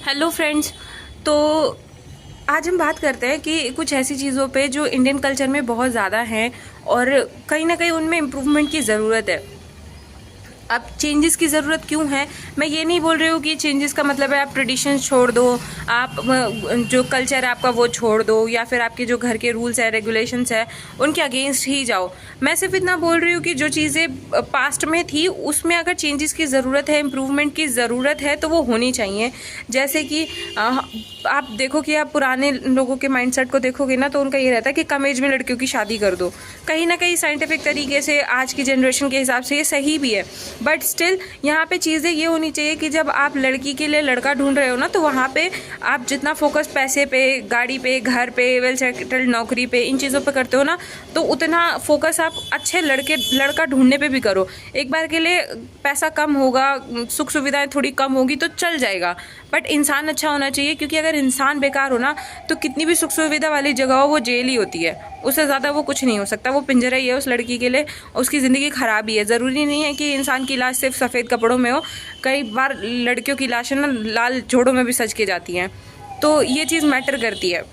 Hello friends. तो आज हम बात करते हैं कि कुछ ऐसी चीज़ों पे जो इंडियन कल्चर में बहुत ज़्यादा हैं और कहीं ना कहीं उनमें इम्प्रूवमेंट की ज़रूरत है। अब चेंजेस की ज़रूरत क्यों है? मैं ये नहीं बोल रही हूँ कि चेंजेस का मतलब है आप ट्रेडिशन छोड़ दो, आप जो कल्चर है आपका वो छोड़ दो, या फिर आपके जो घर के रूल्स है रेगुलेशंस है उनके अगेंस्ट ही जाओ। मैं सिर्फ इतना बोल रही हूँ कि जो चीज़ें पास्ट में थी उसमें अगर चेंजेस की ज़रूरत है, इम्प्रूवमेंट की ज़रूरत है तो वो होनी चाहिए। जैसे कि आप देखो कि आप पुराने लोगों के माइंडसेट को देखोगे ना, तो उनका ये रहता है कि कम एज में लड़कियों की शादी कर दो। कहीं ना कहीं साइंटिफिक तरीके से आज की जनरेशन के हिसाब से ये सही भी है, बट स्टिल यहाँ पे चीज़ें ये होनी चाहिए कि जब आप लड़की के लिए लड़का ढूंढ रहे हो ना, तो वहाँ पे आप जितना फोकस पैसे पे, गाड़ी पे, घर पे, वेल सेटल्ड नौकरी पे, इन चीज़ों पे करते हो ना, तो उतना फोकस आप अच्छे लड़का ढूंढने पे भी करो। एक बार के लिए पैसा कम होगा, सुख सुविधाएं थोड़ी कम होगी तो चल जाएगा, बट इंसान अच्छा होना चाहिए। क्योंकि अगर इंसान बेकार हो ना, तो कितनी भी सुख सुविधा वाली जगह हो वो जेल ही होती है, उससे ज़्यादा वो कुछ नहीं हो सकता। वो पिंजरा ही है उस लड़की के लिए, उसकी ज़िंदगी खराब ही है। ज़रूरी नहीं है कि इंसान की लाश सिर्फ सफ़ेद कपड़ों में हो, कई बार लड़कियों की लाशें ना लाल जोड़ों में भी सज के जाती हैं। तो ये चीज़ मैटर करती है।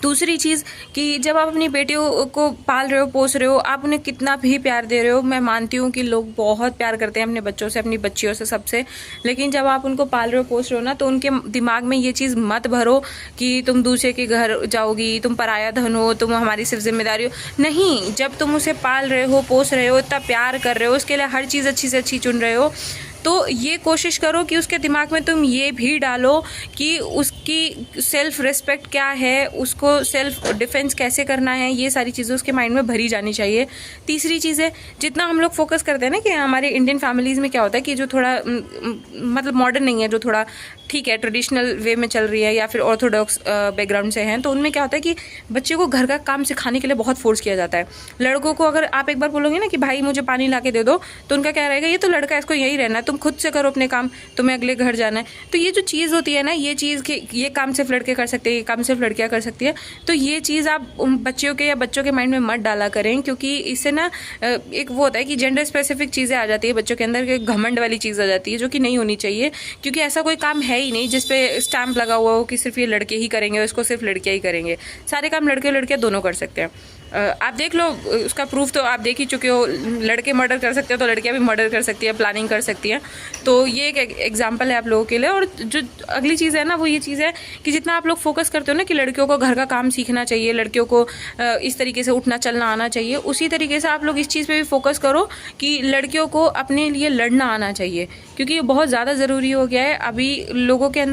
दूसरी चीज़ कि जब आप अपनी बेटियों को पाल रहे हो, पोस रहे हो, आप उन्हें कितना भी प्यार दे रहे हो। मैं मानती हूँ कि लोग बहुत प्यार करते हैं अपने बच्चों से, अपनी बच्चियों से, सबसे। लेकिन जब आप उनको पाल रहे हो, पोस रहे हो ना, तो उनके दिमाग में ये चीज़ मत भरो कि तुम दूसरे के घर जाओगी, तुम पराया धन हो, तुम हमारी सिर्फ जिम्मेदारी हो। नहीं, जब तुम उसे पाल रहे हो, पोस रहे हो, इतना प्यार कर रहे हो, उसके लिए हर चीज़ अच्छी से अच्छी चुन रहे हो, तो ये कोशिश करो कि उसके दिमाग में तुम ये भी डालो कि उसकी सेल्फ रिस्पेक्ट क्या है, उसको सेल्फ डिफेंस कैसे करना है, ये सारी चीज़ें उसके माइंड में भरी जानी चाहिए। तीसरी चीज़ है, जितना हम लोग फोकस करते हैं ना कि हमारे इंडियन फैमिलीज़ में क्या होता है कि जो थोड़ा मतलब मॉडर्न नहीं है, जो थोड़ा ठीक है ट्रेडिशनल वे में चल रही है या फिर ऑर्थोडॉक्स बैकग्राउंड से हैं, तो उनमें क्या होता है कि बच्चे को घर का काम सिखाने के लिए बहुत फोर्स किया जाता है। लड़कों को अगर आप एक बार बोलोगे ना कि भाई मुझे पानी ला के दे दो, तो उनका क्या रहेगा, ये तो लड़का है, इसको यही रहना है, तुम खुद से करो अपने काम, तुम्हें अगले घर जाना है। तो ये जो चीज़ होती है ना, ये चीज़ कि ये काम सिर्फ लड़के कर सकते हैं, ये काम सिर्फ लड़कियाँ कर सकती है, तो ये चीज़ आप उन बच्चियों के या बच्चों के माइंड में मत डाला करें। क्योंकि इससे ना एक वो होता है कि जेंडर स्पेसिफिक चीज़ें आ जाती है बच्चों के अंदर, घमंड वाली चीज़ आ जाती है, जो कि नहीं होनी चाहिए। क्योंकि ऐसा कोई काम है ही नहीं जिसपे स्टैंप लगा हुआ हो कि सिर्फ ये लड़के ही करेंगे, इसको सिर्फ लड़कियाँ ही करेंगे। सारे काम लड़के लड़कियाँ दोनों कर सकते हैं। आप देख लो, उसका प्रूफ तो आप देख ही चुके हो। लड़के मर्डर कर सकते हैं तो लड़कियां भी मर्डर कर सकती है, प्लानिंग कर सकती हैं। तो ये एक एग्जांपल है आप लोगों के लिए। और जो अगली चीज़ है ना, वो ये चीज़ है कि जितना आप लोग फोकस करते हो ना कि लड़कियों को घर का काम सीखना चाहिए, लड़कियों को इस तरीके से उठना चलना आना चाहिए, उसी तरीके से आप लोग इस चीज़ पर भी फोकस करो कि लड़कियों को अपने लिए लड़ना आना चाहिए। क्योंकि ये बहुत ज़्यादा ज़रूरी हो गया है। अभी लोगों के अंदर